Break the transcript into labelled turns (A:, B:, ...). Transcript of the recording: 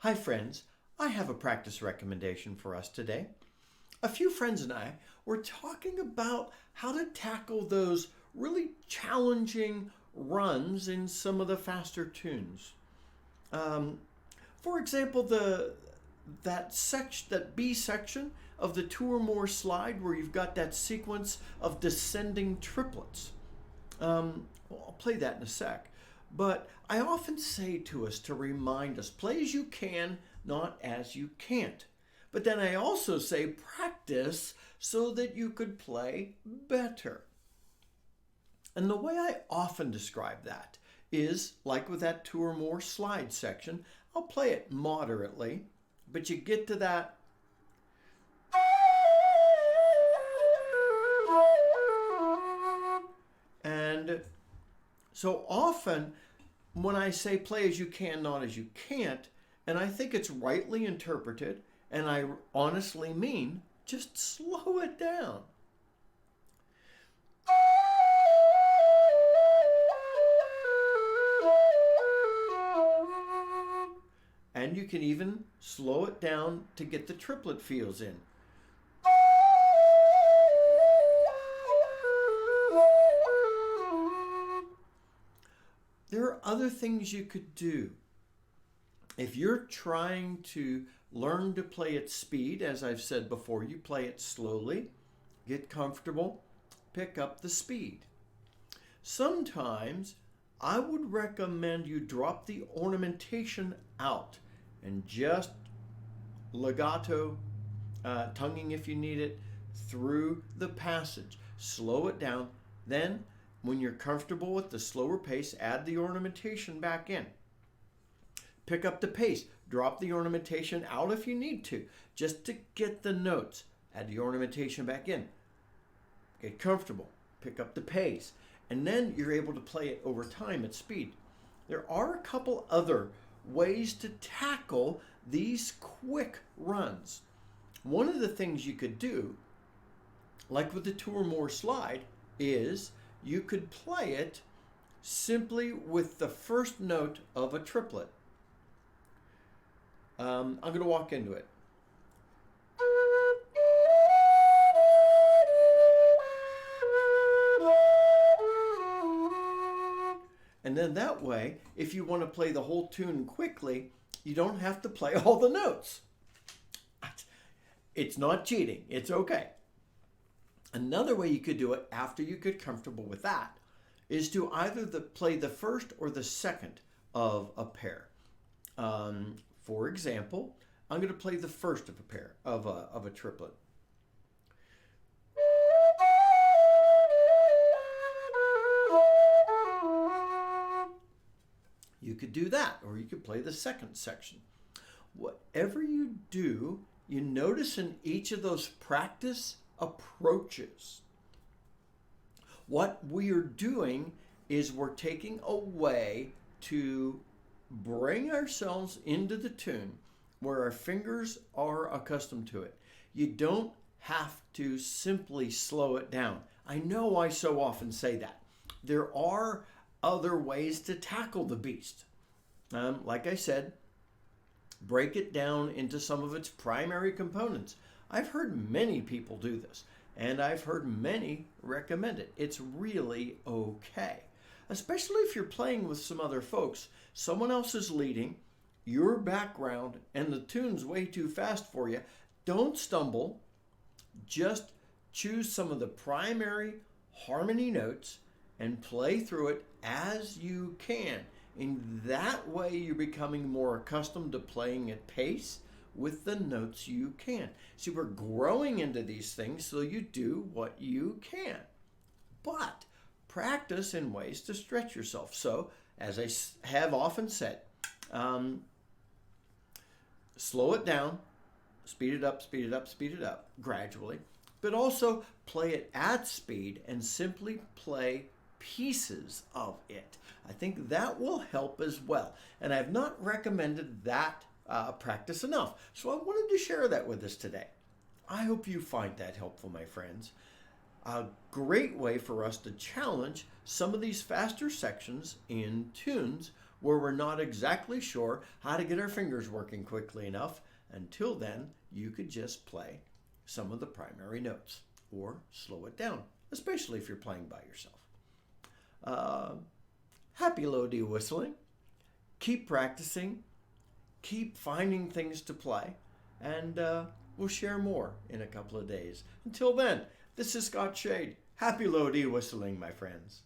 A: Hi friends, I have a practice recommendation for us today. A few friends and I were talking about how to tackle those really challenging runs in some of the faster tunes. Um, for example, that B section of the two or more slide where you've got that sequence of descending triplets. Well, I'll play that in a sec. But I often say to us to remind us, play as you can, not as you can't. But then I also say practice so that you could play better. And the way I often describe that is like with that two or more slide section, I'll play it moderately, but you get to that and so often when I say play as you can, not as you can't, and I think it's rightly interpreted, and I honestly mean just slow it down. And you can even slow it down to get the triplet feels in. There are other things you could do. If you're trying to learn to play at speed, as I've said before, you play it slowly, get comfortable, pick up the speed. Sometimes I would recommend you drop the ornamentation out and just legato, tonguing if you need it, through the passage. Slow it down. Then, when you're comfortable with the slower pace, add the ornamentation back in. Pick up the pace. Drop the ornamentation out if you need to, just to get the notes. Add the ornamentation back in. Get comfortable. Pick up the pace. And then you're able to play it over time at speed. There are a couple other ways to tackle these quick runs. One of the things you could do, like with the two or more slide, is you could play it simply with the first note of a triplet. I'm going to walk into it. And then that way, if you want to play the whole tune quickly, you don't have to play all the notes. It's not cheating. It's okay. Another way you could do it after you get comfortable with that is to either play the first or the second of a pair. For example, I'm going to play the first of a pair of a triplet. You could do that, or you could play the second section. Whatever you do, you notice in each of those practice approaches, what we are doing is we're taking a way to bring ourselves into the tune where our fingers are accustomed to it. You don't have to simply slow it down. I know I so often say that. There are other ways to tackle the beast. Like I said, break it down into some of its primary components. I've heard many people do this, and I've heard many recommend it. It's really okay. Especially if you're playing with some other folks. Someone else is leading, your background, and the tune's way too fast for you. Don't stumble. Just choose some of the primary harmony notes and play through it as you can. In that way, you're becoming more accustomed to playing at pace with the notes you can. See, we're growing into these things so you do what you can. But practice in ways to stretch yourself. So, as I have often said, slow it down, speed it up, speed it up, speed it up gradually, but also play it at speed and simply play pieces of it. I think that will help as well. And I've not recommended that practice enough. So I wanted to share that with us today. I hope you find that helpful, my friends. A great way for us to challenge some of these faster sections in tunes where we're not exactly sure how to get our fingers working quickly enough. Until then, you could just play some of the primary notes or slow it down, especially if you're playing by yourself. Happy low D whistling. Keep practicing. Keep finding things to play. And we'll share more in a couple of days. Until then, this is Scott Shade. Happy low D whistling, my friends.